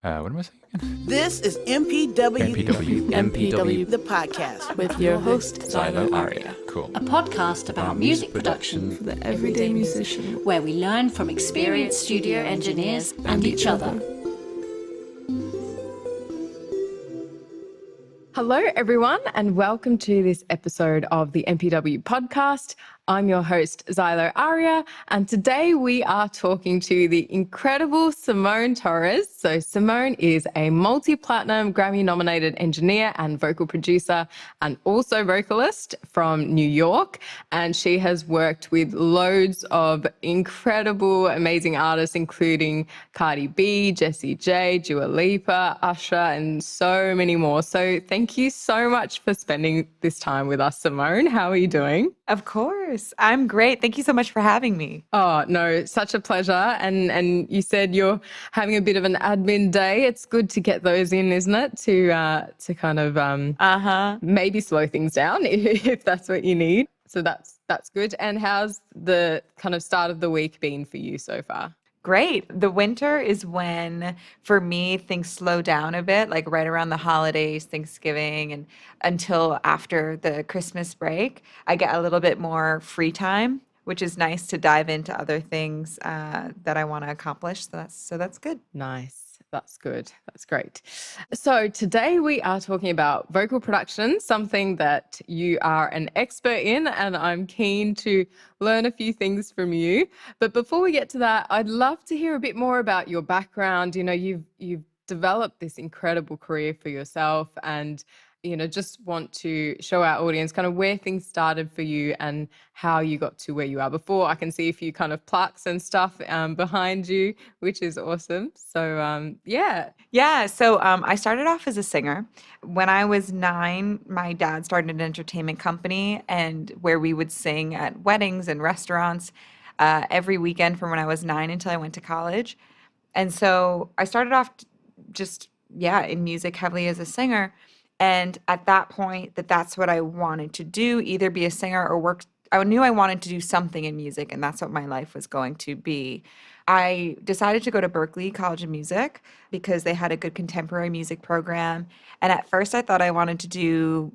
What am I saying again? This is MPW, MPW. the podcast with your host, Xylo Aria. Cool. A podcast about music production For the everyday musician. where we learn from experienced studio engineers and each other. Hello, everyone, and welcome to this episode of the MPW podcast. I'm your host, Xylo Aria, and today we are talking to the incredible Simone Torres. So Simone is a multi-platinum Grammy-nominated engineer and vocal producer and also vocalist from New York. And she has worked with loads of incredible, amazing artists, including Cardi B, Jessie J, Dua Lipa, Usher, and so many more. So thank you so much for spending this time with us, Simone. How are you doing? Of course. I'm great. Thank you so much for having me. Oh, no, such a pleasure. And you said you're having a bit of an admin day. It's good to get those in, isn't it? To kind of maybe slow things down if that's what you need. So that's good. And how's the kind of start of the week been for you so far? Great. The winter is when, for me, things slow down a bit, like right around the holidays, Thanksgiving, and until after the Christmas break. I get a little bit more free time, which is nice to dive into other things that I want to accomplish. So that's good. Nice. That's good. That's great. So today we are talking about vocal production, something that you are an expert in, and I'm keen to learn a few things from you. But before we get to that, I'd love to hear a bit more about your background. You know, you've developed this incredible career for yourself, and just want to show our audience kind of where things started for you and how you got to where you are. Before, I can see a few kind of plaques and stuff behind you, which is awesome. So, yeah. Yeah. So I started off as a singer. When I was 9, my dad started an entertainment company and where we would sing at weddings and restaurants every weekend from when I was 9 until I went to college. And so I started off in music heavily as a singer. And at that point, that's what I wanted to do, either be a singer or work. I knew I wanted to do something in music, and that's what my life was going to be. I decided to go to Berklee College of Music because they had a good contemporary music program. And at first, I thought I wanted to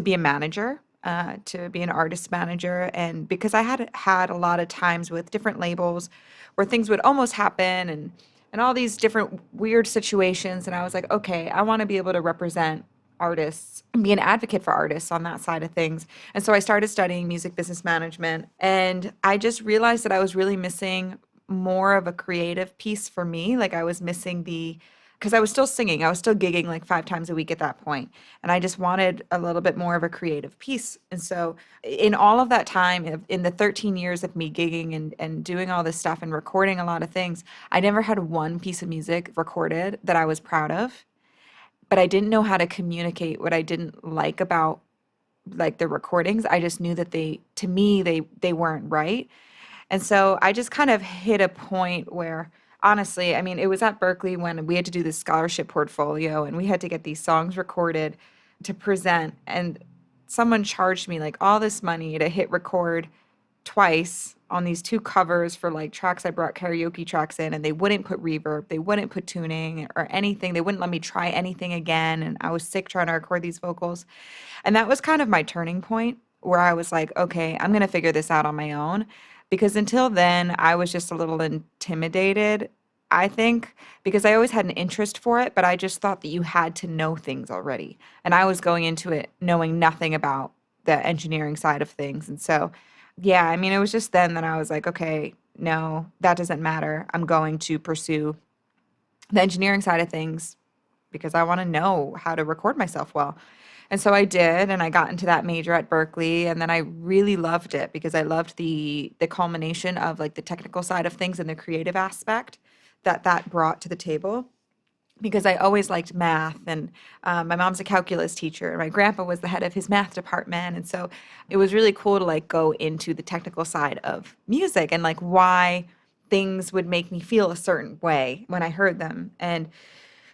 be a manager, to be an artist manager. And because I had a lot of times with different labels where things would almost happen and all these different weird situations. And I was like, okay, I want to be able to represent artists and be an advocate for artists on that side of things. And so I started studying music business management, and I just realized that I was really missing more of a creative piece for me. Like I was missing because I was still singing, I was still gigging like 5 times a week at that point, and I just wanted a little bit more of a creative piece. And so in all of that time, in the 13 years of me gigging and doing all this stuff and recording a lot of things, I never had one piece of music recorded that I was proud of. But I didn't know how to communicate what I didn't like about like the recordings. I just knew that to me, they weren't right. And so I just kind of hit a point where, honestly, I mean, it was at Berklee when we had to do this scholarship portfolio and we had to get these songs recorded to present. And someone charged me like all this money to hit record twice on these 2 covers for like tracks I brought karaoke tracks in, and they wouldn't put reverb, they wouldn't put tuning or anything. They wouldn't let me try anything again. And I was sick trying to record these vocals. And that was kind of my turning point where I was like, okay, I'm going to figure this out on my own. Because until then, I was just a little intimidated, I think, because I always had an interest for it, but I just thought that you had to know things already. And I was going into it knowing nothing about the engineering side of things. And so yeah, I mean, it was just then that I was like, okay, no, that doesn't matter. I'm going to pursue the engineering side of things because I want to know how to record myself well. And so I did, and I got into that major at Berklee, and then I really loved it because I loved the culmination of like the technical side of things and the creative aspect that brought to the table. Because I always liked math, and my mom's a calculus teacher, and my grandpa was the head of his math department. And so it was really cool to like go into the technical side of music and like why things would make me feel a certain way when I heard them. And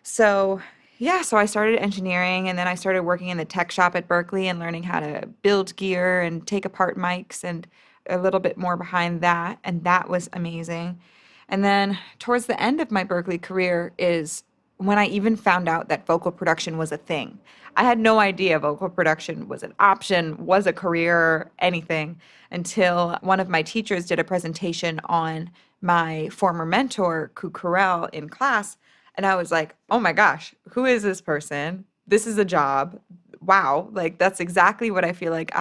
so, yeah, so I started engineering, and then I started working in the tech shop at Berklee and learning how to build gear and take apart mics and a little bit more behind that. And that was amazing. And then towards the end of my Berklee career is when I even found out that vocal production was a thing. I had no idea vocal production was an option, was a career, anything, until one of my teachers did a presentation on my former mentor, Ku Carell, in class. And I was like, oh my gosh, who is this person? This is a job. Wow. Like, that's exactly what I feel like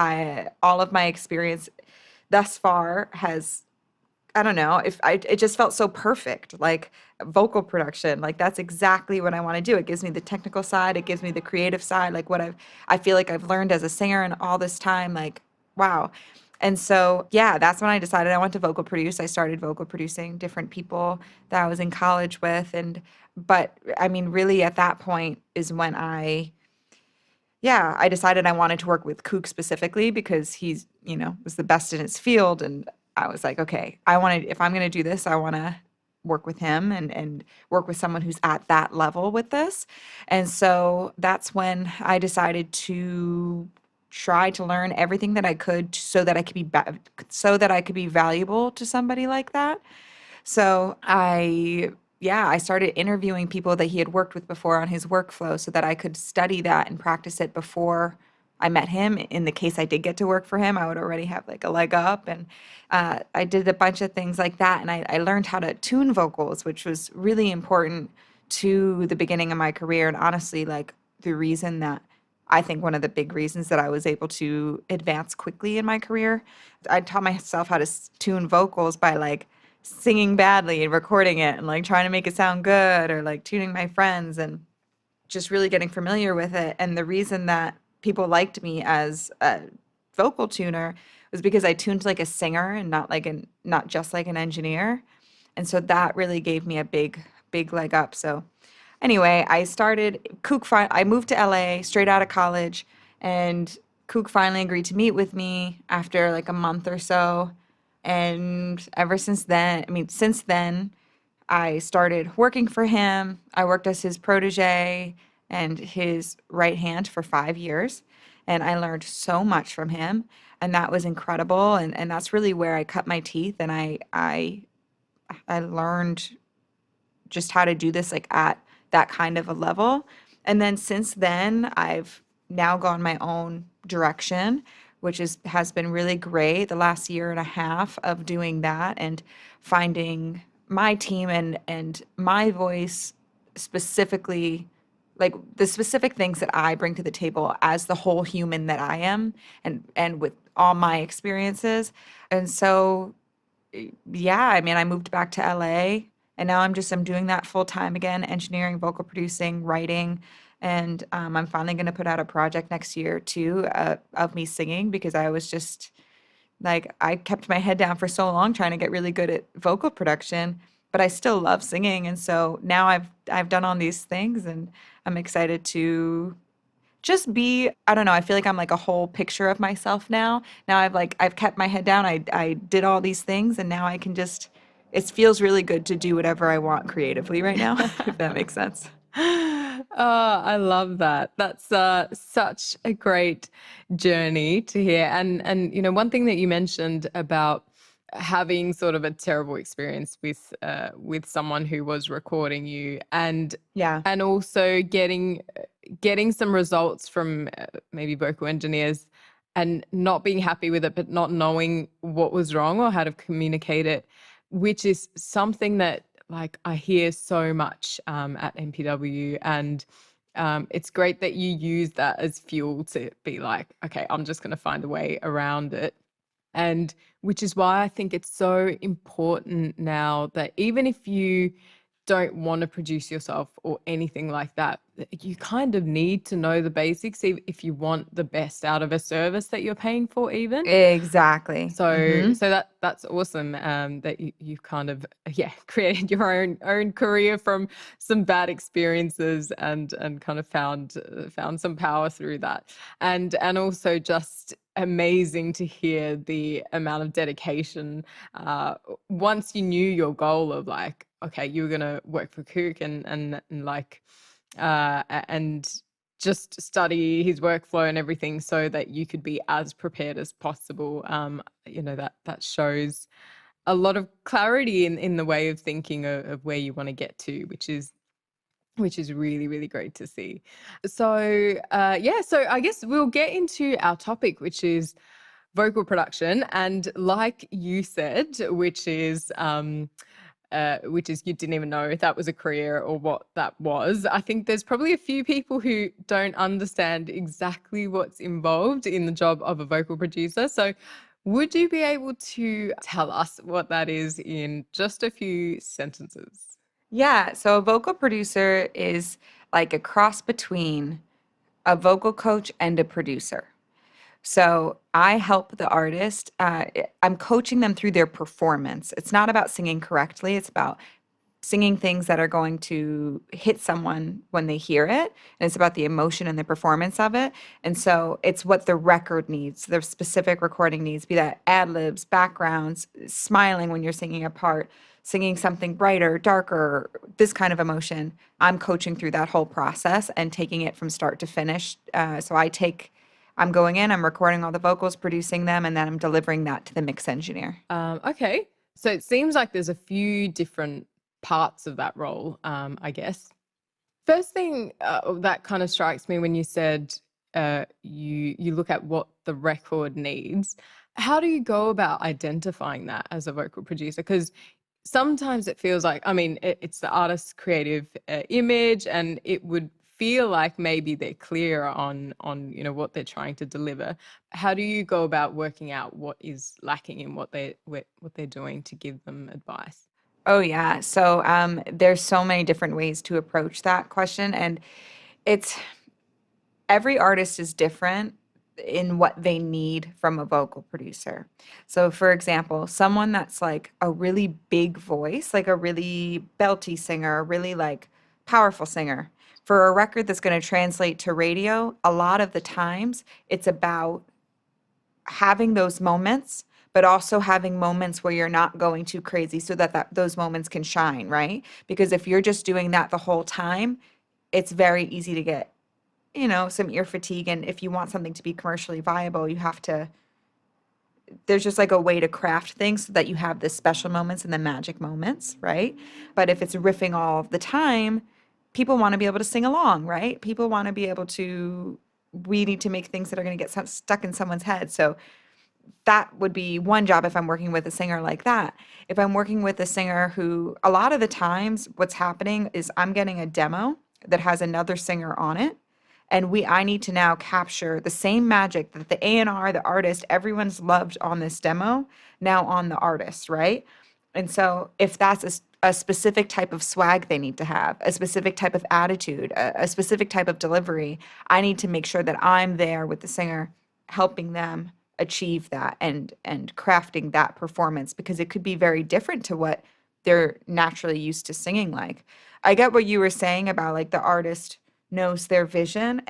all of my experience thus far has, I don't know, it just felt so perfect, like vocal production, like that's exactly what I want to do. It gives me the technical side, it gives me the creative side, like I feel like I've learned as a singer and all this time, like, wow. And so, yeah, that's when I decided I want to vocal produce. I started vocal producing different people that I was in college with. But I mean, really at that point is when I decided I wanted to work with Kook specifically because he's, was the best in his field. And I was like, okay, if I'm going to do this, I want to work with him and work with someone who's at that level with this. And so that's when I decided to try to learn everything that I could so that I could be valuable to somebody like that. So I started interviewing people that he had worked with before on his workflow so that I could study that and practice it before I met him. In the case I did get to work for him, I would already have like a leg up. And I did a bunch of things like that. And I learned how to tune vocals, which was really important to the beginning of my career. And honestly, like the reason that I think one of the big reasons that I was able to advance quickly in my career, I taught myself how to tune vocals by like singing badly and recording it and like trying to make it sound good or like tuning my friends and just really getting familiar with it. And the reason that people liked me as a vocal tuner was because I tuned like a singer and not just like an engineer. And so that really gave me a big leg up. So anyway, I moved to LA straight out of college, and Kook finally agreed to meet with me after like a month or so. And ever since then, since then, I started working for him. I worked as his protege and his right hand for 5 years. And I learned so much from him. And that was incredible. And that's really where I cut my teeth. And I learned just how to do this like at that kind of a level. And then since then, I've now gone my own direction, which has been really great the last year and a half of doing that and finding my team and my voice specifically, like the specific things that I bring to the table as the whole human that I am and with all my experiences. And so yeah, I moved back to LA and now I'm doing that full time again, engineering, vocal producing, writing. And I'm finally going to put out a project next year too, of me singing, because I was just like, I kept my head down for so long trying to get really good at vocal production, but I still love singing. And so now I've done all these things and I'm excited to just be, I don't know, I feel like I'm like a whole picture of myself now. Now I've kept my head down. I did all these things and now I can just, it feels really good to do whatever I want creatively right now, if that makes sense. Oh, I love that. That's such a great journey to hear. And one thing that you mentioned about having sort of a terrible experience with someone who was recording you, and Yeah. and also getting some results from maybe vocal engineers and not being happy with it, but not knowing what was wrong or how to communicate it, which is something that like I hear so much at MPW. And it's great that you use that as fuel to be like, okay, I'm just going to find a way around it. And which is why I think it's so important now that even if you don't want to produce yourself or anything like that, you kind of need to know the basics if you want the best out of a service that you're paying for even. Exactly. So that's awesome that you've kind of created your own career from some bad experiences and kind of found some power through that, and also just amazing to hear the amount of dedication once you knew your goal of like, okay, you were gonna work for Kook and like and just study his workflow and everything so that you could be as prepared as possible. That shows a lot of clarity in the way of thinking of where you want to get to, which is which is really, really great to see. So, so I guess we'll get into our topic, which is vocal production. And like you said, which is you didn't even know if that was a career or what that was. I think there's probably a few people who don't understand exactly what's involved in the job of a vocal producer. So would you be able to tell us what that is in just a few sentences? Yeah, so a vocal producer is like a cross between a vocal coach and a producer. So I help the artist. I'm coaching them through their performance. It's not about singing correctly. It's about singing things that are going to hit someone when they hear it. And it's about the emotion and the performance of it. And so it's what the record needs, the specific recording needs, be that ad libs, backgrounds, smiling when you're singing a part, singing something brighter, darker, this kind of emotion. I'm coaching through that whole process and taking it from start to finish. I'm going in, I'm recording all the vocals, producing them, and then I'm delivering that to the mix engineer. Okay. So it seems like there's a few different parts of that role, I guess. First thing that kind of strikes me when you said you look at what the record needs. How do you go about identifying that as a vocal producer? Because sometimes it feels like, I mean, it's the artist's creative image, and it would feel like maybe they're clear on what they're trying to deliver. How do you go about working out what is lacking in what they're doing to give them advice? Oh yeah. So there's so many different ways to approach that question, and it's every artist is different in what they need from a vocal producer. So for example, someone that's like a really big voice, like a really belty singer, a really like powerful singer, for a record that's going to translate to radio, a lot of the times it's about having those moments, but also having moments where you're not going too crazy so that those moments can shine, right? Because if you're just doing that the whole time, it's very easy to get, some ear fatigue. And if you want something to be commercially viable, there's just like a way to craft things so that you have the special moments and the magic moments, right? But if it's riffing all the time, people want to be able to sing along, right? People want to be able to, we need to make things that are going to get stuck in someone's head. So that would be one job if I'm working with a singer like that. If I'm working with a singer who, a lot of the times what's happening is I'm getting a demo that has another singer on it. And I need to now capture the same magic that the A&R, the artist, everyone's loved on this demo, now on the artist, right? And so if that's a specific type of swag they need to have, a specific type of attitude, a specific type of delivery, I need to make sure that I'm there with the singer, helping them achieve that and crafting that performance, because it could be very different to what they're naturally used to singing like. I get what you were saying about like the artist knows their vision,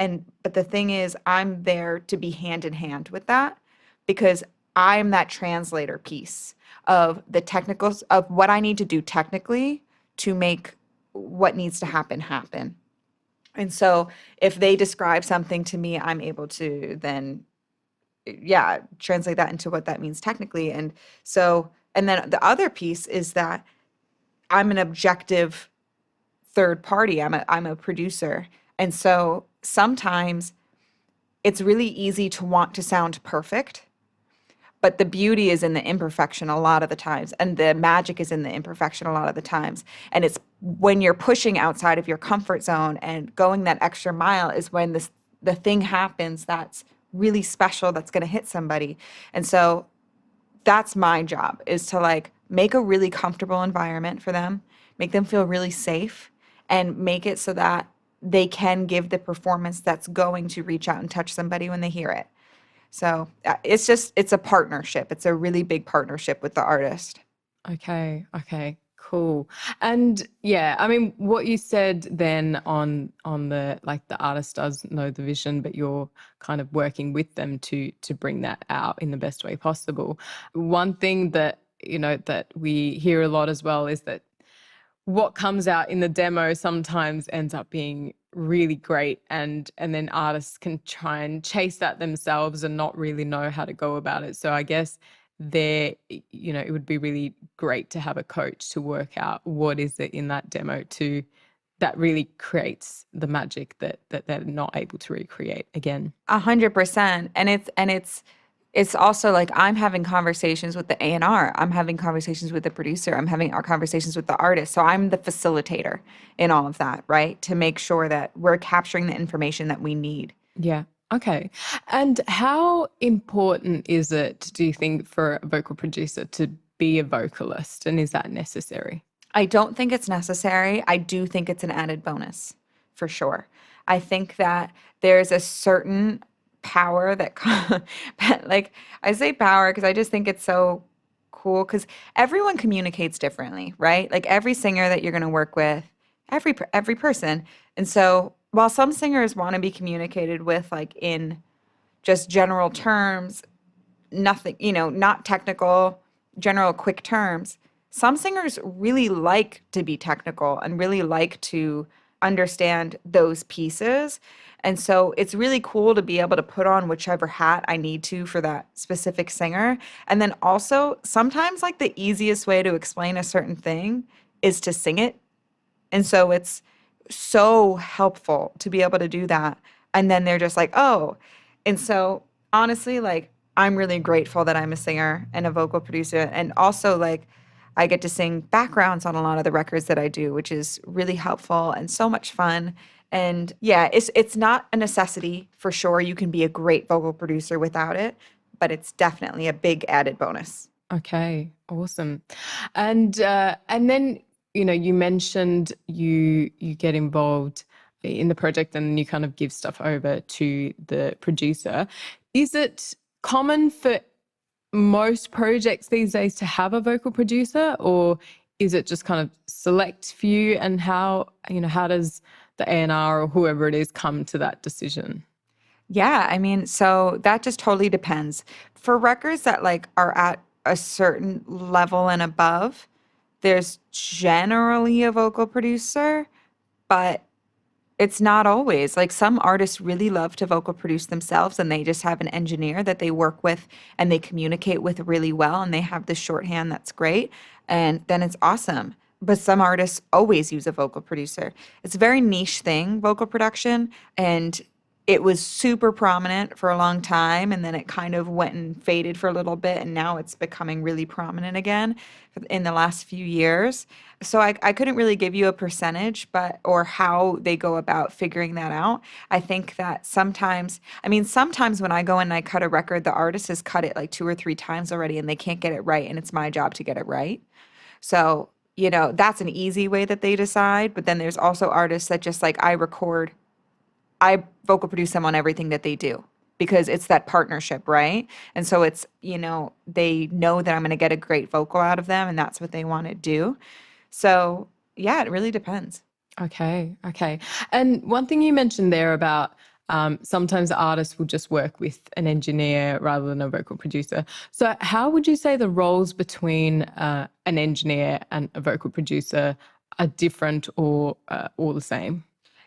but the thing is I'm there to be hand in hand with that, because I'm that translator piece of the technicals of what I need to do technically to make what needs to happen. And so if they describe something to me, I'm able to then translate that into what that means technically. And then the other piece is that I'm an objective third party. I'm a producer. And so sometimes it's really easy to want to sound perfect, but the beauty is in the imperfection a lot of the times, and the magic is in the imperfection a lot of the times. And it's when you're pushing outside of your comfort zone and going that extra mile is when the thing happens that's really special, that's going to hit somebody. And so that's my job, is to like make a really comfortable environment for them, make them feel really safe, and make it so that they can give the performance that's going to reach out and touch somebody when they hear it. So it's a partnership. It's a really big partnership with the artist. Okay, cool. And yeah, I mean, what you said then on the, like, the artist does know the vision, but you're kind of working with them to bring that out in the best way possible. One thing that, that we hear a lot as well is that what comes out in the demo sometimes ends up being really great, and then artists can try and chase that themselves and not really know how to go about it. So I guess it would be really great to have a coach to work out what is it in that demo to that really creates the magic that they're not able to recreate again. 100%. And it's also like I'm having conversations with the A&R. I'm having conversations with the producer. I'm having our conversations with the artist. So I'm the facilitator in all of that, right? To make sure that we're capturing the information that we need. Yeah. Okay. And how important is it, do you think, for a vocal producer to be a vocalist? And is that necessary? I don't think it's necessary. I do think it's an added bonus, for sure. I think that there's a certain power that, like, I say power because I just think it's so cool because everyone communicates differently, right? Like every singer that you're going to work with, every person. And so while some singers want to be communicated with, like in just general terms, nothing, not technical, general quick terms. Some singers really like to be technical and really like to understand those pieces. And so it's really cool to be able to put on whichever hat I need to for that specific singer. And then also sometimes like the easiest way to explain a certain thing is to sing it. And so it's so helpful to be able to do that. And then they're just like, oh. And so honestly, like I'm really grateful that I'm a singer and a vocal producer. And also like I get to sing backgrounds on a lot of the records that I do, which is really helpful and so much fun. And yeah, it's not a necessity for sure. You can be a great vocal producer without it, but it's definitely a big added bonus. Okay, awesome. And then you mentioned you get involved in the project and you kind of give stuff over to the producer. Is it common for most projects these days to have a vocal producer, or is it just kind of select few? And how does the A&R or whoever it is come to that decision? Yeah, I mean, so that just totally depends. For records that like are at a certain level and above, there's generally a vocal producer, but it's not always. Like some artists really love to vocal produce themselves and they just have an engineer that they work with and they communicate with really well and they have the shorthand that's great. And then it's awesome. But some artists always use a vocal producer. It's a very niche thing, vocal production. And it was super prominent for a long time and then it kind of went and faded for a little bit and now it's becoming really prominent again in the last few years. So I couldn't really give you a percentage or how they go about figuring that out. I think that sometimes when I go and I cut a record, the artist has cut it like 2 or 3 times already and they can't get it right and it's my job to get it right. So, that's an easy way that they decide, but then there's also artists that just like I vocal produce them on everything that they do because it's that partnership, right? And so it's, they know that I'm going to get a great vocal out of them and that's what they want to do. So yeah, it really depends. Okay. And one thing you mentioned there about sometimes artists will just work with an engineer rather than a vocal producer. So how would you say the roles between an engineer and a vocal producer are different or all the same?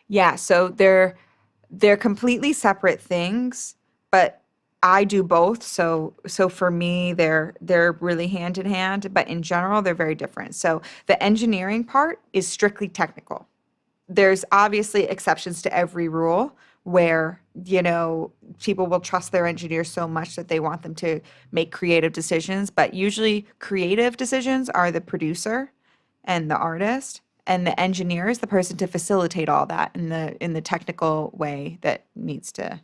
Yeah, so they're completely separate things, but I do both. So for me, they're really hand in hand, but in general, they're very different. So the engineering part is strictly technical. There's obviously exceptions to every rule where, people will trust their engineers so much that they want them to make creative decisions, but usually creative decisions are the producer and the artist. And the engineer is the person to facilitate all that in the technical way that needs to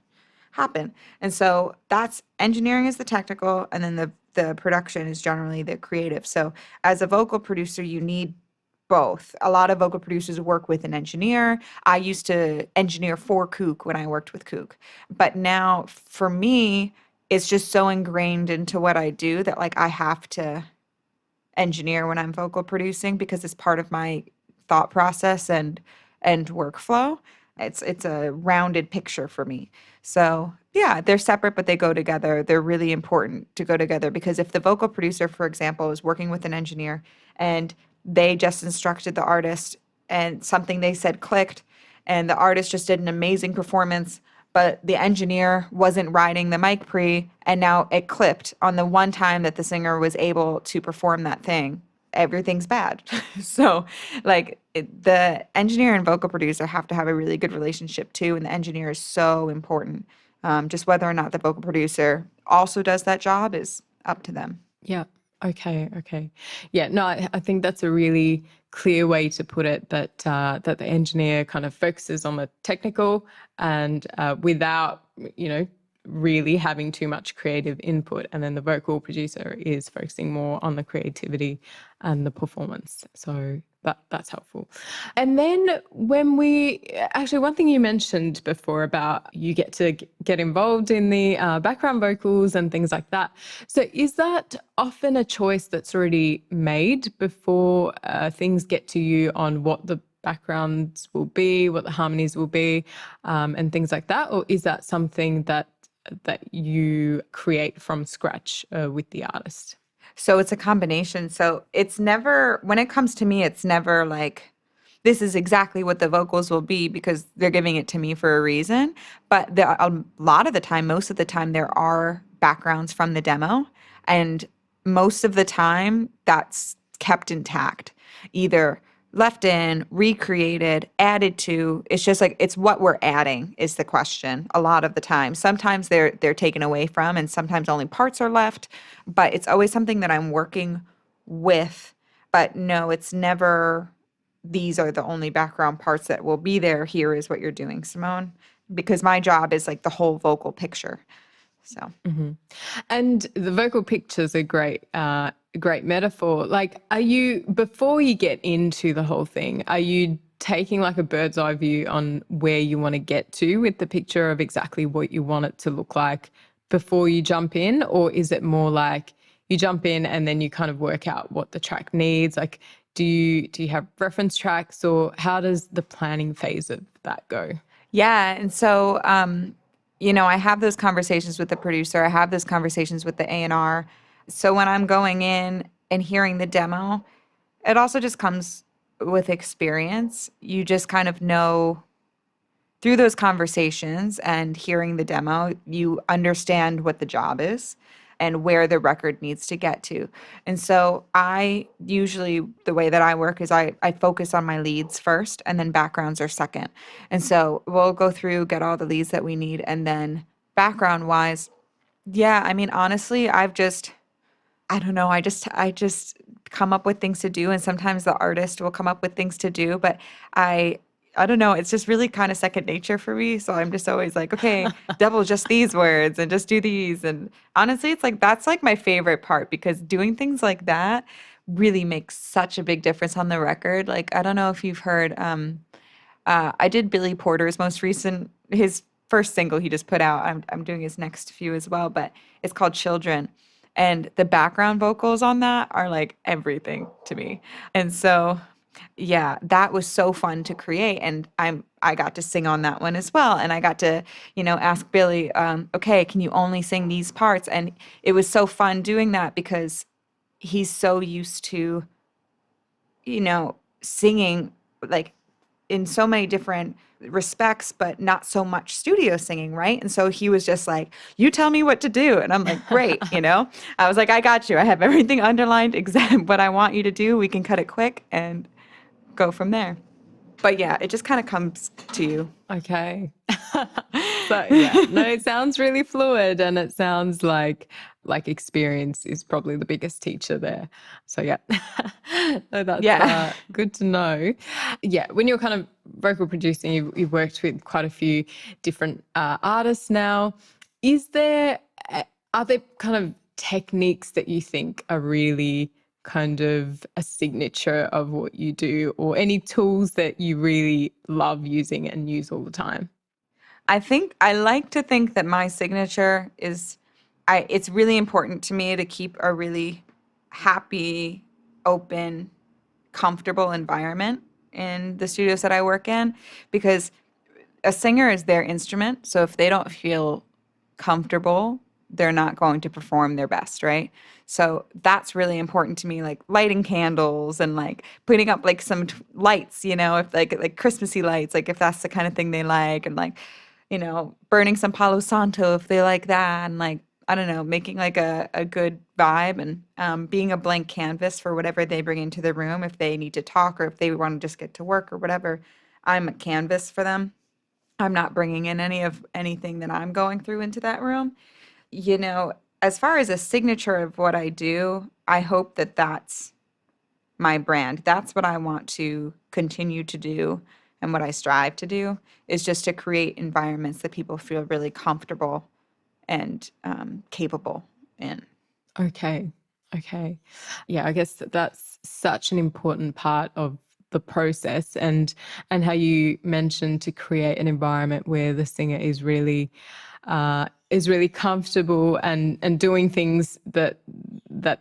happen. And so that's engineering is the technical, and then the production is generally the creative. So as a vocal producer, you need both. A lot of vocal producers work with an engineer. I used to engineer for Kook when I worked with Kook. But now for me, it's just so ingrained into what I do that like I have to engineer when I'm vocal producing because it's part of my thought process and workflow. It's a rounded picture for me. So yeah, they're separate, but they go together. They're really important to go together because if the vocal producer, for example, is working with an engineer and they just instructed the artist and something they said clicked and the artist just did an amazing performance, but the engineer wasn't riding the mic pre and now it clipped on the one time that the singer was able to perform that thing. everything's bad. So like the engineer and vocal producer have to have a really good relationship too. And the engineer is so important. Just whether or not the vocal producer also does that job is up to them. Yeah. Okay. Okay. Yeah. No, I think that's a really clear way to put it. That that the engineer kind of focuses on the technical and without really having too much creative input, and then the vocal producer is focusing more on the creativity and the performance. So that's helpful. And then one thing you mentioned before about you get to get involved in the background vocals and things like that. So is that often a choice that's already made before things get to you on what the backgrounds will be, what the harmonies will be, and things like that? Or is that something that you create from scratch with the artist? So it's a combination. So it's never, when it comes to me, it's never like, this is exactly what the vocals will be because they're giving it to me for a reason. But a lot of the time, most of the time, there are backgrounds from the demo. And most of the time, that's kept intact. Either left in, recreated, added to. It's just like, it's what we're adding is the question a lot of the time. Sometimes they're taken away from, and sometimes only parts are left, but it's always something that I'm working with. But no, it's never, these are the only background parts that will be there. Here is what you're doing, Simone, because my job is like the whole vocal picture. So, And the vocal picture's a great metaphor. Like, are you, before you get into the whole thing, are you taking like a bird's eye view on where you want to get to with the picture of exactly what you want it to look like before you jump in? Or is it more like you jump in and then you kind of work out what the track needs? Like, do you have reference tracks, or how does the planning phase of that go? yeah. And so, I have those conversations with the producer. I have those conversations with the A&R. So when I'm going in and hearing the demo, it also just comes with experience. You just kind of know through those conversations and hearing the demo, you understand what the job is and where the record needs to get to. And so I usually, the way that I work is I focus on my leads first, and then backgrounds are second. And so we'll go through, get all the leads that we need, and then background wise, yeah, I mean, honestly, I don't know, I just come up with things to do, and sometimes the artist will come up with things to do, but I don't know, it's just really kind of second nature for me. So I'm just always like, okay, double just these words and just do these. And honestly, it's like, that's like my favorite part, because doing things like that really makes such a big difference on the record. Like, I don't know if you've heard, I did Billy Porter's his first single he just put out. I'm doing his next few as well, but it's called Children. And the background vocals on that are like everything to me. And so yeah, that was so fun to create, and I got to sing on that one as well, and I got to ask Billy, okay, can you only sing these parts? And it was so fun doing that because he's so used to singing like in so many different respects, but not so much studio singing, right? And so he was just like, you tell me what to do. And I'm like, great, I was like, I got you. I have everything underlined, exact what I want you to do. We can cut it quick and go from there. But yeah, it just kind of comes to you. Okay. So yeah, no, it sounds really fluid, and it sounds like experience is probably the biggest teacher there. So yeah, no, that's good to know. Yeah, when you're kind of vocal producing, you've worked with quite a few different artists now. Are there kind of techniques that you think are really kind of a signature of what you do, or any tools that you really love using and use all the time? I like to think that my signature is, it's really important to me to keep a really happy, open, comfortable environment in the studios that I work in, because a singer is their instrument. So if they don't feel comfortable, they're not going to perform their best, right? So that's really important to me, like lighting candles and like putting up like some lights, if like Christmassy lights, like if that's the kind of thing they like, and like, burning some Palo Santo if they like that, and like I don't know, making like a good vibe and being a blank canvas for whatever they bring into the room. If they need to talk or if they want to just get to work or whatever, I'm a canvas for them. I'm not bringing in anything that I'm going through into that room. You know, as far as a signature of what I do, I hope that that's my brand. That's what I want to continue to do and what I strive to do is just to create environments that people feel really comfortable and capable in. Okay. Okay. Yeah, I guess that's such an important part of the process, and how you mentioned to create an environment where the singer is really comfortable and doing things that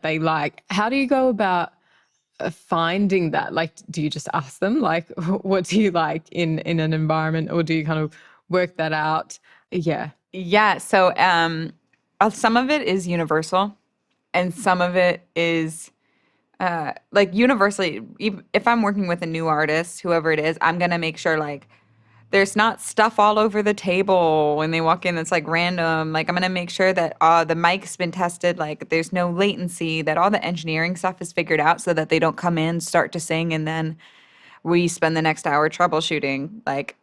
they like. How do you go about finding that? Like, do you just ask them, like, what do you like in an environment, or do you kind of work that out? Yeah. Yeah. So some of it is universal, and some of it is like universally. If I'm working with a new artist, whoever it is, I'm gonna make sure like there's not stuff all over the table when they walk in that's like random. Like I'm gonna make sure that the mic's been tested, like there's no latency, that all the engineering stuff is figured out so that they don't come in, start to sing, and then we spend the next hour troubleshooting. Like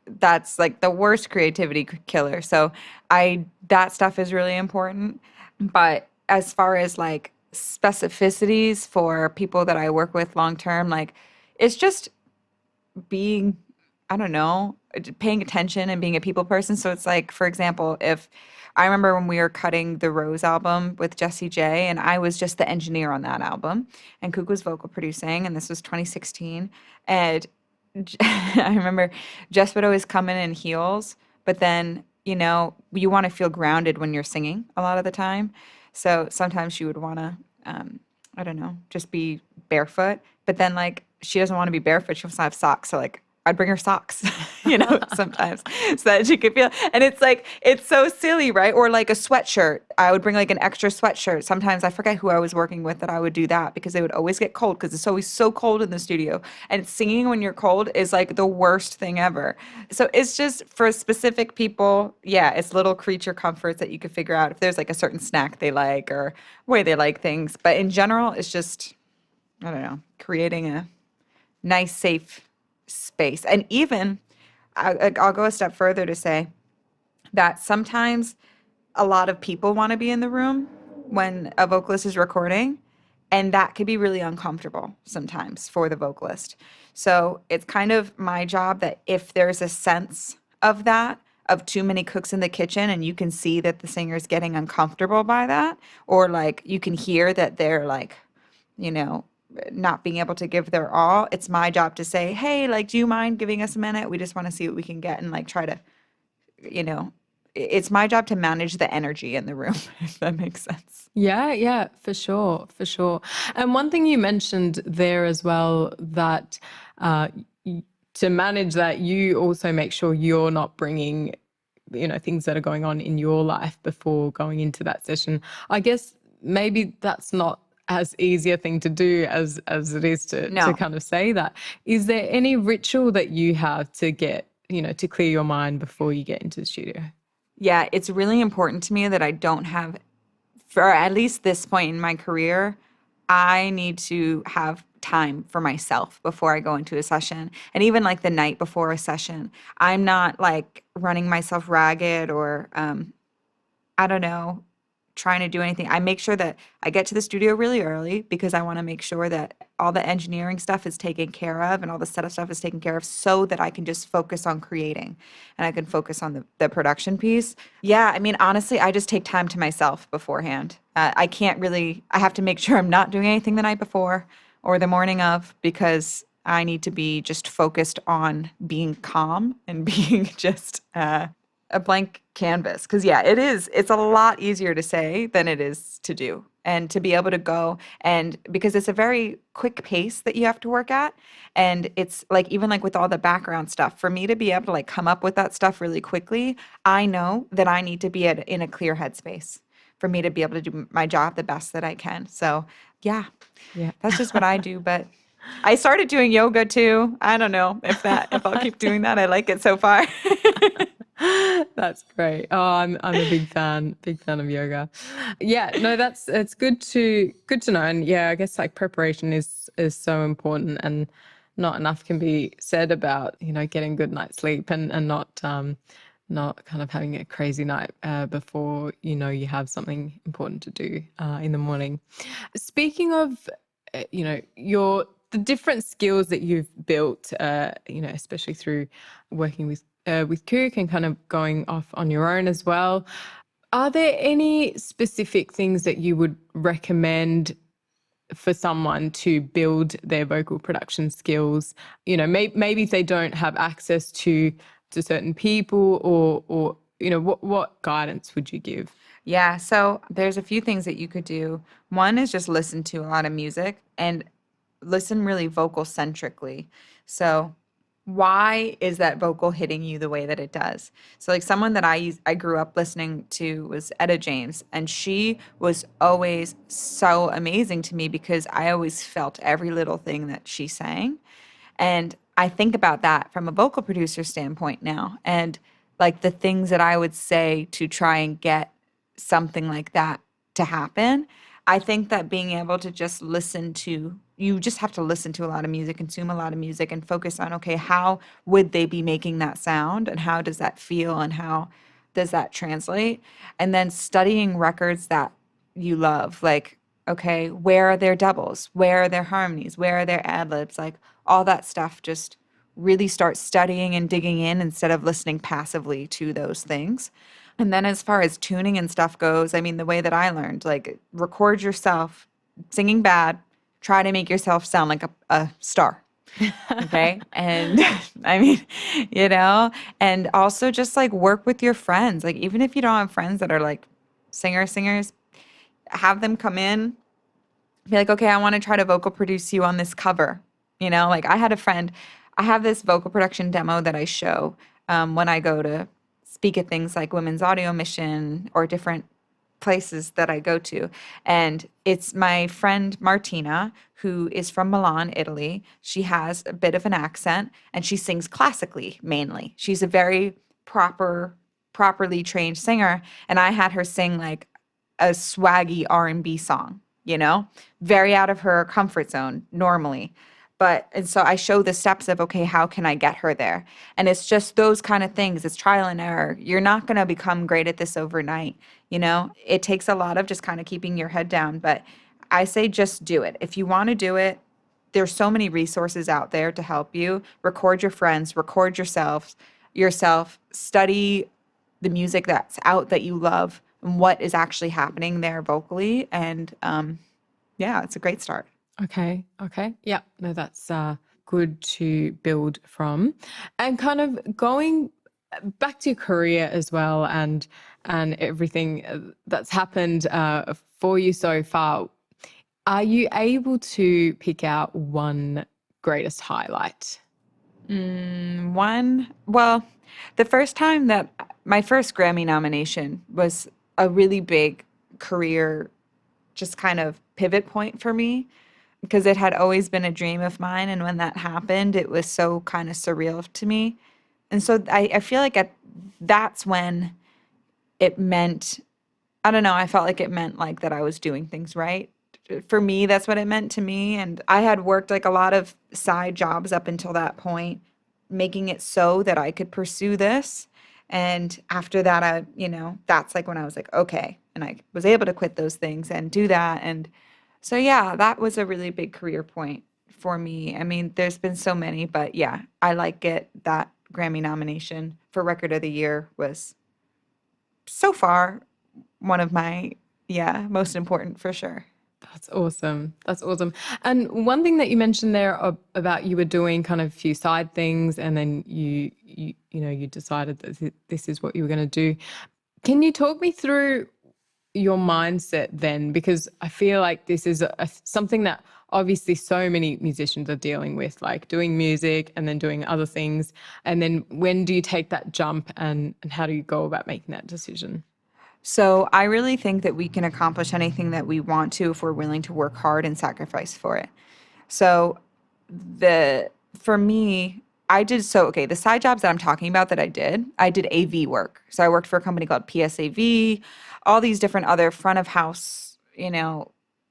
that's like the worst creativity killer. So that stuff is really important. But as far as like specificities for people that I work with long term, like it's just being, I don't know, paying attention and being a people person. So it's like, for example, if I remember when we were cutting the Rose album with Jessie J, and I was just the engineer on that album, and Cook was vocal producing, and this was 2016. And I remember Jess would always come in heels, but then, you know, you want to feel grounded when you're singing a lot of the time. So sometimes she would want to, I don't know, just be barefoot. But then, like, she doesn't want to be barefoot. She wants to have socks. So, like, I'd bring her socks, you know, sometimes so that she could feel. And it's like, it's so silly, right? Or like a sweatshirt. I would bring like an extra sweatshirt. Sometimes I forget who I was working with that I would do that because they would always get cold because it's always so cold in the studio. And singing when you're cold is like the worst thing ever. So it's just for specific people. Yeah, it's little creature comforts that you could figure out if there's like a certain snack they like or way they like things. But in general, it's just, I don't know, creating a nice, safe space. And even I'll go a step further to say that sometimes a lot of people want to be in the room when a vocalist is recording, and that could be really uncomfortable sometimes for the vocalist. So it's kind of my job that if there's a sense of that, of too many cooks in the kitchen, and you can see that the singer's getting uncomfortable by that, or like you can hear that they're like, you know, not being able to give their all, it's my job to say, hey, like, do you mind giving us a minute? We just want to see what we can get and like try to, you know, it's my job to manage the energy in the room, if that makes sense. Yeah, for sure, for sure. And one thing you mentioned there as well, that to manage that, you also make sure you're not bringing, you know, things that are going on in your life before going into that session. I guess maybe that's not as easy a thing to do as it is to kind of say that. Is there any ritual that you have to get, you know, to clear your mind before you get into the studio? Yeah, it's really important to me that I don't have, for at least this point in my career, I need to have time for myself before I go into a session. And even like the night before a session, I'm not like running myself ragged or, I don't know, trying to do anything. I make sure that I get to the studio really early because I want to make sure that all the engineering stuff is taken care of and all the setup stuff is taken care of so that I can just focus on creating and I can focus on the production piece. Yeah, I mean, honestly, I just take time to myself beforehand. I have to make sure I'm not doing anything the night before or the morning of because I need to be just focused on being calm and being just a blank canvas. Because yeah, it's a lot easier to say than it is to do. And to be able to go and because it's a very quick pace that you have to work at. And it's like, even like with all the background stuff, for me to be able to like come up with that stuff really quickly, I know that I need to be in a clear headspace for me to be able to do my job the best that I can. So yeah, that's just what I do. But I started doing yoga too. I don't know if I'll keep doing that. I like it so far. That's great. Oh, I'm a big fan of yoga. Yeah, no, it's good to know. And yeah, I guess like preparation is so important, and not enough can be said about, getting good night's sleep, and not kind of having a crazy night before you have something important to do in the morning. Speaking of, the different skills that you've built, especially through working with Cook and kind of going off on your own as well. Are there any specific things that you would recommend for someone to build their vocal production skills? Maybe if they don't have access to certain people, or what guidance would you give? Yeah, so there's a few things that you could do. One is just listen to a lot of music and listen really vocal centrically. So why is that vocal hitting you the way that it does? So like someone that I grew up listening to was Etta James, and she was always so amazing to me because I always felt every little thing that she sang. And I think about that from a vocal producer standpoint now, and like the things that I would say to try and get something like that to happen. I think that being able to just you just have to listen to a lot of music, consume a lot of music, and focus on, okay, how would they be making that sound, and how does that feel, and how does that translate? And then studying records that you love, like, okay, where are their doubles? Where are their harmonies? Where are their ad libs? Like all that stuff, just really start studying and digging in instead of listening passively to those things. And then as far as tuning and stuff goes, I mean, the way that I learned, like record yourself singing bad, try to make yourself sound like a star. Okay. And I mean, and also just like work with your friends. Like even if you don't have friends that are like singers, have them come in, be like, okay, I want to try to vocal produce you on this cover. Like I had a friend, I have this vocal production demo that I show when I go to speak at things like Women's Audio Mission or different places that I go to. And it's my friend Martina, who is from Milan, Italy. She has a bit of an accent and she sings classically mainly. She's a very properly trained singer. And I had her sing like a swaggy R&B song, very out of her comfort zone normally. And so I show the steps of, okay, how can I get her there? And it's just those kind of things. It's trial and error. You're not going to become great at this overnight. It takes a lot of just kind of keeping your head down. But I say just do it. If you want to do it, there's so many resources out there to help you. Record your friends, record yourself, study the music that's out that you love and what is actually happening there vocally. And yeah, it's a great start. Okay. Yeah. No, that's good to build from. And kind of going back to your career as well, and everything that's happened for you so far, are you able to pick out one greatest highlight? Well, the first time that my first Grammy nomination was a really big career, just kind of pivot point for me, because it had always been a dream of mine. And when that happened, it was so kind of surreal to me. And so I feel like that's when it meant, I don't know, I felt like it meant like that I was doing things right. For me, that's what it meant to me. And I had worked like a lot of side jobs up until that point, making it so that I could pursue this. And after that, that's like when I was like, okay. And I was able to quit those things and do that. And so, yeah, that was a really big career point for me. I mean, there's been so many, but yeah, I like it. That Grammy nomination for Record of the Year was so far one of my, most important for sure. That's awesome. And one thing that you mentioned there about you were doing kind of a few side things, and then you decided that this is what you were going to do. Can you talk me through your mindset then? Because I feel like this is something that obviously so many musicians are dealing with, like doing music and then doing other things. And then when do you take that jump, and how do you go about making that decision? So I really think that we can accomplish anything that we want to if we're willing to work hard and sacrifice for it. So for me, the side jobs that I'm talking about that I did AV work. So I worked for a company called PSAV, all these different other front of house,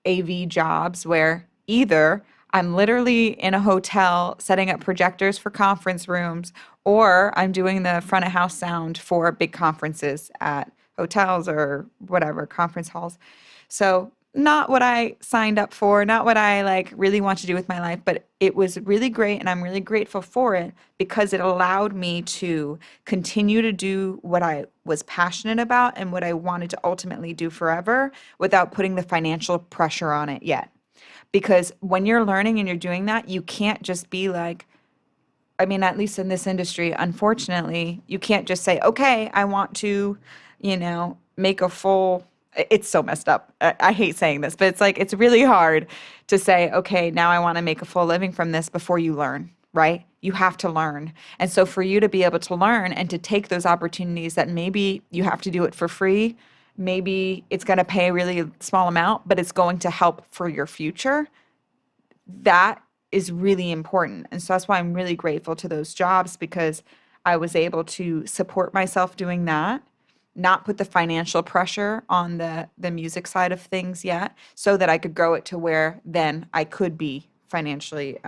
AV jobs where either I'm literally in a hotel setting up projectors for conference rooms, or I'm doing the front of house sound for big conferences at hotels or whatever, conference halls. So not what I signed up for, not what I like really want to do with my life, but it was really great and I'm really grateful for it because it allowed me to continue to do what I was passionate about and what I wanted to ultimately do forever without putting the financial pressure on it yet. Because when you're learning and you're doing that, you can't just be like, I mean, at least in this industry, unfortunately, you can't just say, okay, I want to, make a full, it's so messed up. I hate saying this, but it's like, it's really hard to say, okay, now I want to make a full living from this before you learn, right? You have to learn. And so for you to be able to learn and to take those opportunities that maybe you have to do it for free, maybe it's going to pay a really small amount, but it's going to help for your future, that is really important. And so that's why I'm really grateful to those jobs because I was able to support myself doing that, not put the financial pressure on the music side of things yet, so that I could grow it to where then I could be financially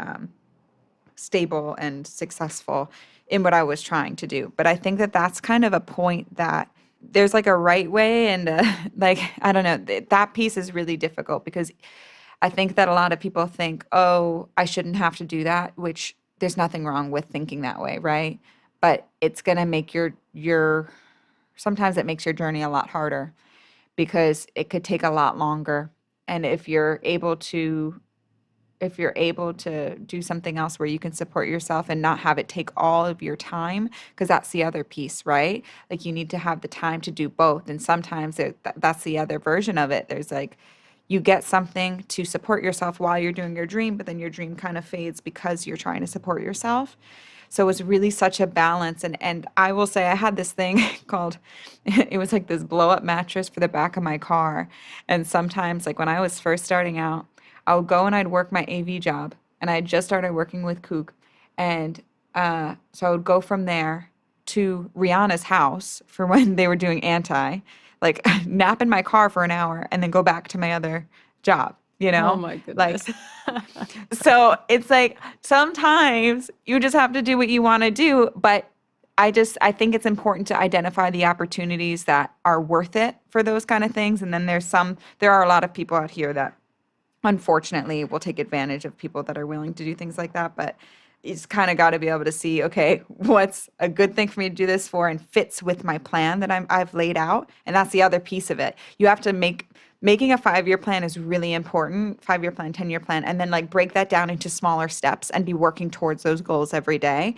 stable and successful in what I was trying to do. But I think that that's kind of a point that there's like a right way and I don't know, that piece is really difficult because I think that a lot of people think, oh, I shouldn't have to do that, which there's nothing wrong with thinking that way, right? But it's going to make sometimes it makes your journey a lot harder because it could take a lot longer. And if you're able to do something else where you can support yourself and not have it take all of your time, because that's the other piece, right? Like you need to have the time to do both. And sometimes that's the other version of it. There's like, you get something to support yourself while you're doing your dream, but then your dream kind of fades because you're trying to support yourself. So it's really such a balance. And I will say I had this thing called, it was like this blow up mattress for the back of my car. And sometimes like when I was first starting out, I would go and I'd work my AV job and I just started working with Kook. And so I would go from there to Rihanna's house for when they were doing Anti, like nap in my car for an hour and then go back to my other job, Oh my goodness. Like, so it's like sometimes you just have to do what you want to do. But I think it's important to identify the opportunities that are worth it for those kind of things. And then there are a lot of people out here that unfortunately will take advantage of people that are willing to do things like that. But it's kind of got to be able to see, okay, what's a good thing for me to do this for and fits with my plan that I've laid out. And that's the other piece of it. You have to making a 5-year plan is really important, 5-year plan, 10-year plan, and then like break that down into smaller steps and be working towards those goals every day.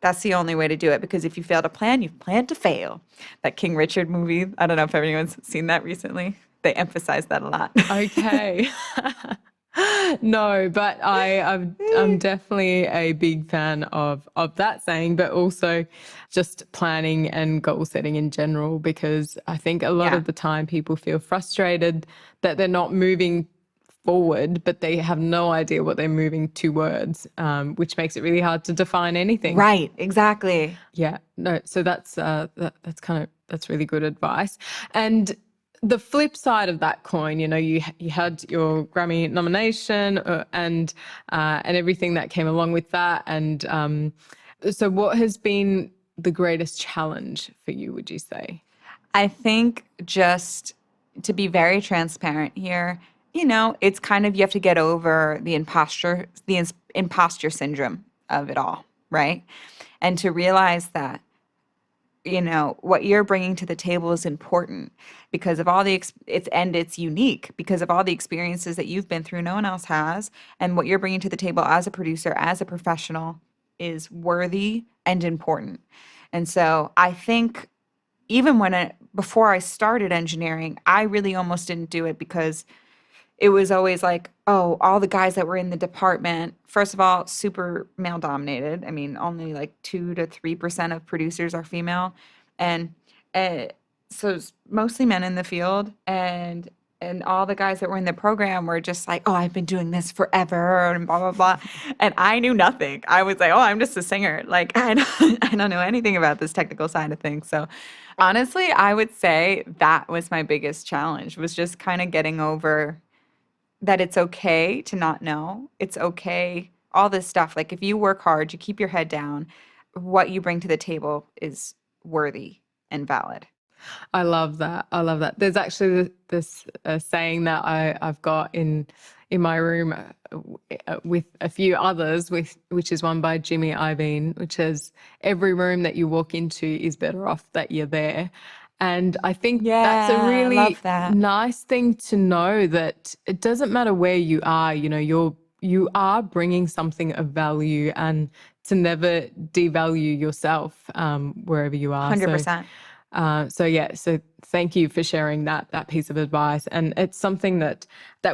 That's the only way to do it, because if you fail to plan, you've planned to fail. That King Richard movie, I don't know if anyone's seen that recently. They emphasize that a lot. Okay. No, but I'm definitely a big fan of that saying, but also just planning and goal setting in general, because I think a lot of the time people feel frustrated that they're not moving forward, but they have no idea what they're moving towards, which makes it really hard to define anything. Right, exactly. Yeah, no, so that's really good advice. And the flip side of that coin, you had your Grammy nomination and everything that came along with that. And so what has been the greatest challenge for you, would you say? I think, just to be very transparent here, it's kind of, you have to get over the imposter syndrome of it all, right? And to realize that, what you're bringing to the table is important because of all it's unique because of all the experiences that you've been through, no one else has. And what you're bringing to the table as a producer, as a professional, is worthy and important. And so I think even before I started engineering, I really almost didn't do it because it was always like, oh, all the guys that were in the department, first of all, super male dominated. I mean, only like 2 to 3% of producers are female. And so it's mostly men in the field. And And all the guys that were in the program were just like, oh, I've been doing this forever and blah, blah, blah. And I knew nothing. I was like, oh, I'm just a singer. Like, I don't know anything about this technical side of things. So honestly, I would say that was my biggest challenge, was just kind of getting over that it's okay to not know. It's okay. All this stuff. Like if you work hard, you keep your head down, what you bring to the table is worthy and valid. I love that. I love that. There's actually this saying that I've got in my room with a few others, which is one by Jimmy Iovine, which is every room that you walk into is better off that you're there. And I think that's a Yeah, I really love that. nice thing to know, that it doesn't matter where you are, you are bringing something of value, and to never devalue yourself wherever you are. 100%. So thank you for sharing that piece of advice. And it's something that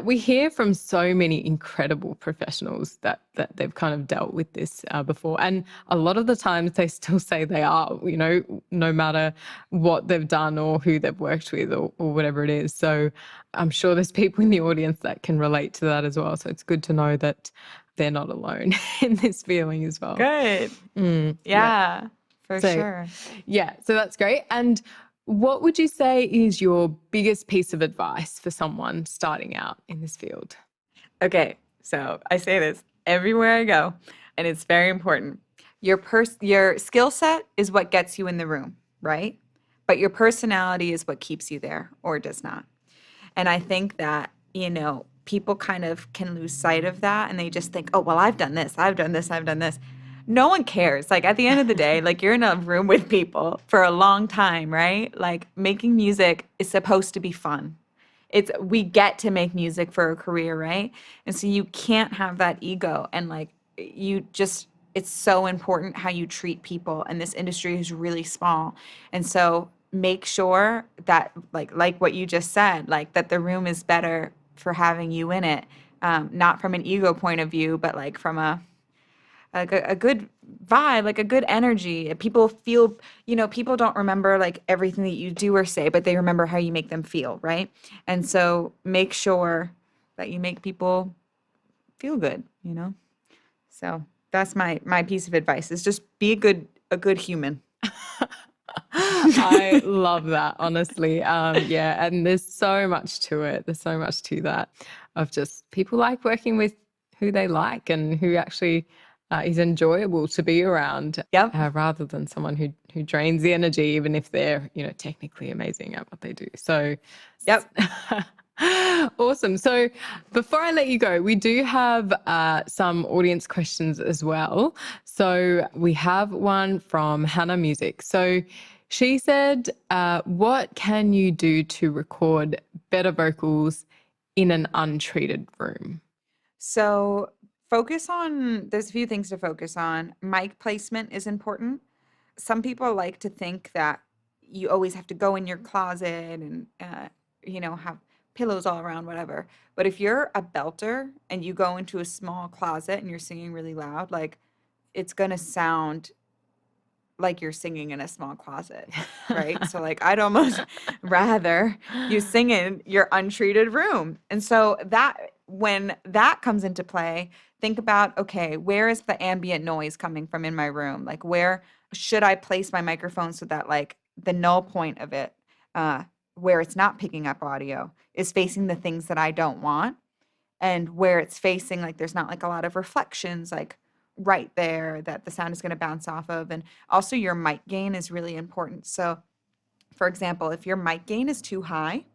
we hear from so many incredible professionals that they've kind of dealt with this before. And a lot of the times they still say they are, no matter what they've done or who they've worked with or whatever it is. So I'm sure there's people in the audience that can relate to that as well. So it's good to know that they're not alone in this feeling as well. Good. Yeah, for sure. Yeah, so that's great. And what would you say is your biggest piece of advice for someone starting out in this field? Okay, so I say this everywhere I go, and it's very important. Your skill set is what gets you in the room, right? But your personality is what keeps you there or does not. And I think that, people kind of can lose sight of that, and they just think, oh, well, I've done this, I've done this, I've done this. No one cares. Like at the end of the day, like you're in a room with people for a long time, right? Like making music is supposed to be fun. We get to make music for a career, right? And so you can't have that ego, and like it's so important how you treat people, and this industry is really small. And so make sure that like what you just said, like that the room is better for having you in it. Not from an ego point of view, but like from a good vibe, like a good energy. People feel, people don't remember like everything that you do or say, but they remember how you make them feel, right? And so make sure that you make people feel good, So that's my piece of advice, is just be a good human. I love that, honestly. Yeah, and there's so much to it. There's so much to that, of just people like working with who they like and who actually is enjoyable to be around. Yep. Rather than someone who drains the energy, even if they're technically amazing at what they do. So Yep. Awesome. So before I let you go, we do have some audience questions as well. So we have one from Hannah Music. So she said, what can you do to record better vocals in an untreated room? So there's a few things to focus on. Mic placement is important. Some people like to think that you always have to go in your closet and, have pillows all around, whatever. But if you're a belter and you go into a small closet and you're singing really loud, like it's going to sound like you're singing in a small closet, right? So like I'd almost rather you sing in your untreated room. And so when that comes into play, think about, okay, where is the ambient noise coming from in my room? Like where should I place my microphone so that like the null point of it, where it's not picking up audio, is facing the things that I don't want, and where it's facing like there's not like a lot of reflections like right there that the sound is going to bounce off of. And also your mic gain is really important. So for example, if your mic gain is too high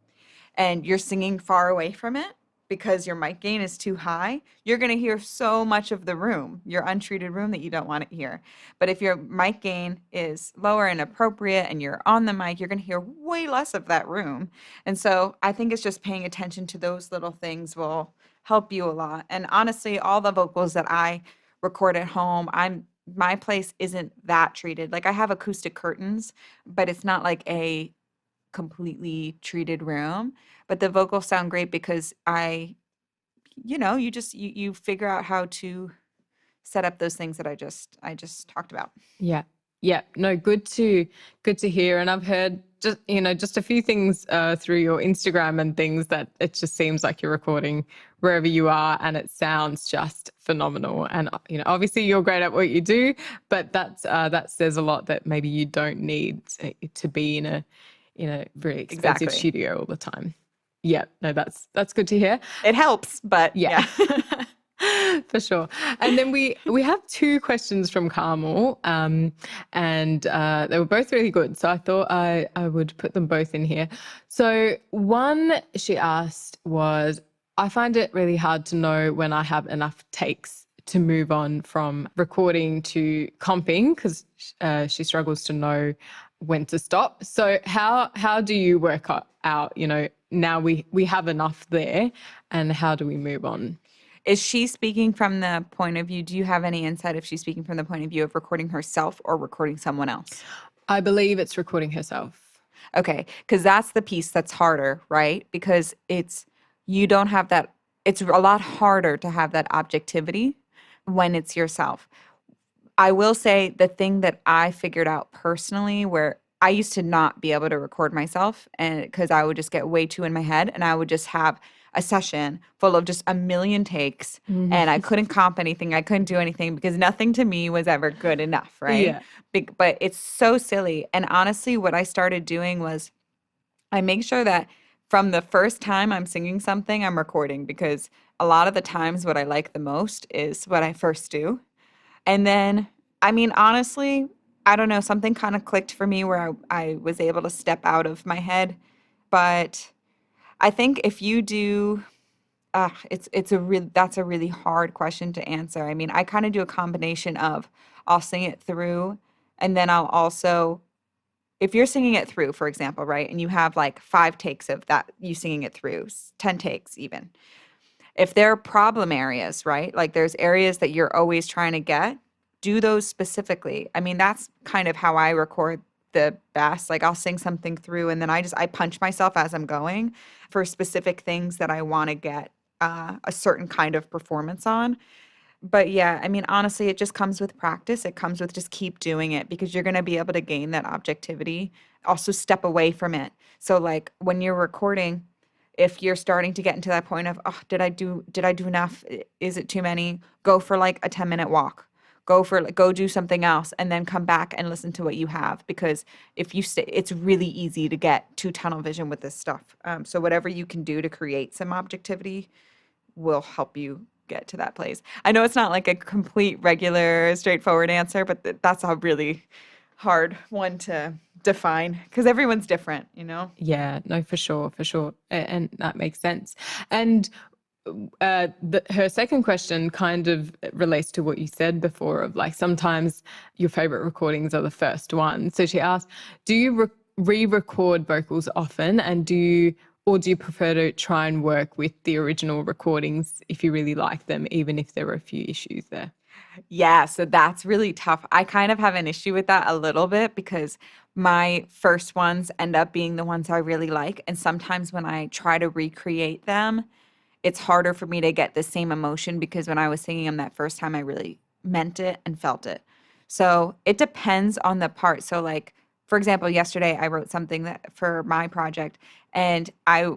and you're singing far away from it because your mic gain is too high, you're going to hear so much of the room, your untreated room, that you don't want to hear. But if your mic gain is lower and appropriate and you're on the mic, you're going to hear way less of that room. And so I think it's just paying attention to those little things will help you a lot. And honestly, all the vocals that I record at home, my place isn't that treated. Like I have acoustic curtains, but it's not like a completely treated room. But the vocals sound great because you figure out how to set up those things that I just talked about. Yeah. Yeah, no, good to hear. And I've heard just a few things through your Instagram and things that it just seems like you're recording wherever you are, and it sounds just phenomenal. And obviously you're great at what you do, but that says a lot that maybe you don't need to be in a very expensive Exactly. studio all the time. Yeah, no, that's good to hear. It helps, but Yeah. For sure. And then we have two questions from Carmel, and they were both really good. So I thought I would put them both in here. So one she asked was, I find it really hard to know when I have enough takes to move on from recording to comping, because she struggles to know when to stop. So how do you work out, now we have enough there, and how do we move on? Is she speaking from the point of view, do you have any insight if she's speaking from the point of view of recording herself or recording someone else? I believe it's recording herself. Okay, because that's the piece that's harder, right? Because you don't have that, it's a lot harder to have that objectivity when it's yourself. I will say the thing that I figured out personally, where I used to not be able to record myself, and because I would just get way too in my head, and I would just have a session full of just a million takes, and I couldn't comp anything, I couldn't do anything because nothing to me was ever good enough, right? Yeah. But it's so silly. And honestly, what I started doing was I make sure that from the first time I'm singing something, I'm recording, because a lot of the times what I like the most is what I first do. And then, I mean, honestly, I don't know, something kind of clicked for me where I was able to step out of my head. But I think if you do, that's a really hard question to answer. I mean, I kind of do a combination of I'll sing it through, and then I'll also, if you're singing it through, for example, right, and you have like 5 takes of that, you singing it through, 10 takes even. If there are problem areas, right, like there's areas that you're always trying to get, do those specifically. I mean, that's kind of how I record the best. Like I'll sing something through, and then I punch myself as I'm going for specific things that I want to get a certain kind of performance on. But yeah, I mean, honestly, it just comes with practice. It comes with just keep doing it, because you're going to be able to gain that objectivity. Also step away from it. So like when you're recording, if you're starting to get into that point of, oh, did I do enough? Is it too many? Go for like a 10-minute walk. Go do something else, and then come back and listen to what you have, because if you stay, it's really easy to get too tunnel vision with this stuff. So whatever you can do to create some objectivity will help you get to that place. I know it's not like a complete, regular, straightforward answer, but that's a really hard one to define, because everyone's different, Yeah, no, for sure. And that makes sense. And her second question kind of relates to what you said before, of like sometimes your favorite recordings are the first one. So she asked, do you re-record vocals often, and do you prefer to try and work with the original recordings if you really like them, even if there were a few issues there? Yeah, so that's really tough. I kind of have an issue with that a little bit, because my first ones end up being the ones I really like. And sometimes when I try to recreate them, it's harder for me to get the same emotion, because when I was singing them that first time, I really meant it and felt it. So it depends on the part. So like, for example, yesterday I wrote something that for my project, and I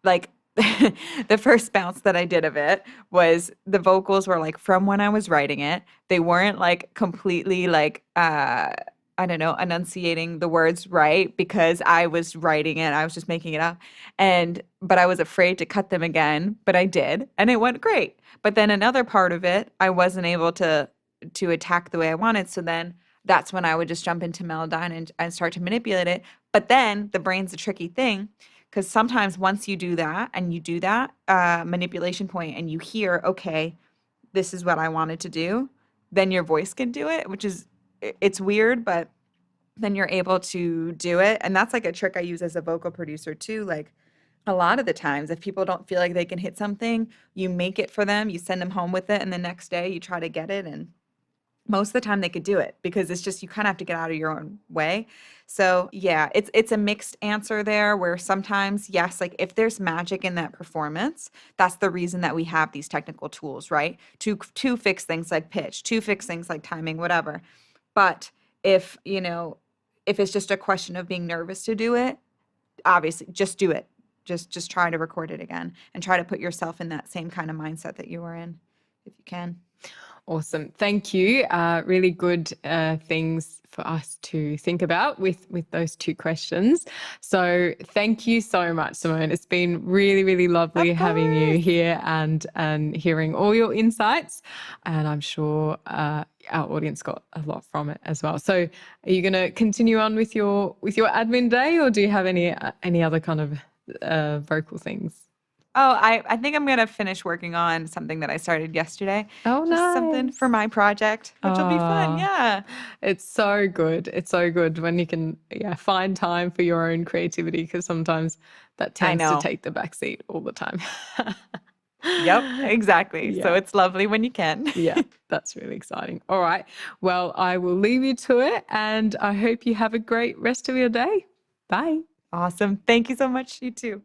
like the first bounce that I did of it was the vocals were like from when I was writing it. They weren't like completely like I don't know, enunciating the words right, because I was writing it. I was just making it up. But I was afraid to cut them again, but I did, and it went great. But then another part of it, I wasn't able to attack the way I wanted. So then that's when I would just jump into Melodyne and start to manipulate it. But then the brain's a tricky thing, because sometimes once you do that and you do that manipulation point and you hear, okay, this is what I wanted to do, then your voice can do it, which is, it's weird, but then you're able to do it. And that's like a trick I use as a vocal producer too. Like a lot of the times, if people don't feel like they can hit something, you make it for them, you send them home with it, and the next day you try to get it. And most of the time they could do it, because it's just, you kind of have to get out of your own way. So yeah, it's a mixed answer there, where sometimes, yes, like if there's magic in that performance, that's the reason that we have these technical tools, right? To fix things like pitch, to fix things like timing, whatever. But if, if it's just a question of being nervous to do it, obviously just do it. Just try to record it again and try to put yourself in that same kind of mindset that you were in if you can. Awesome. Thank you. Really good things for us to think about with those two questions. So thank you so much, Simone. It's been really, really lovely having you here and hearing all your insights. And I'm sure our audience got a lot from it as well. So are you going to continue on with your admin day, or do you have any other kind of vocal things? Oh, I think I'm going to finish working on something that I started yesterday. Oh, Just something nice. for my project, which will be fun. Ah. Yeah. It's so good. It's so good when you can find time for your own creativity, because sometimes that tends to know. take the back seat all the time. Yep, exactly. So Yeah. it's lovely when you can. Yeah, that's really exciting. All right. Well, I will leave you to it, and I hope you have a great rest of your day. Bye. Awesome. Thank you so much. You too.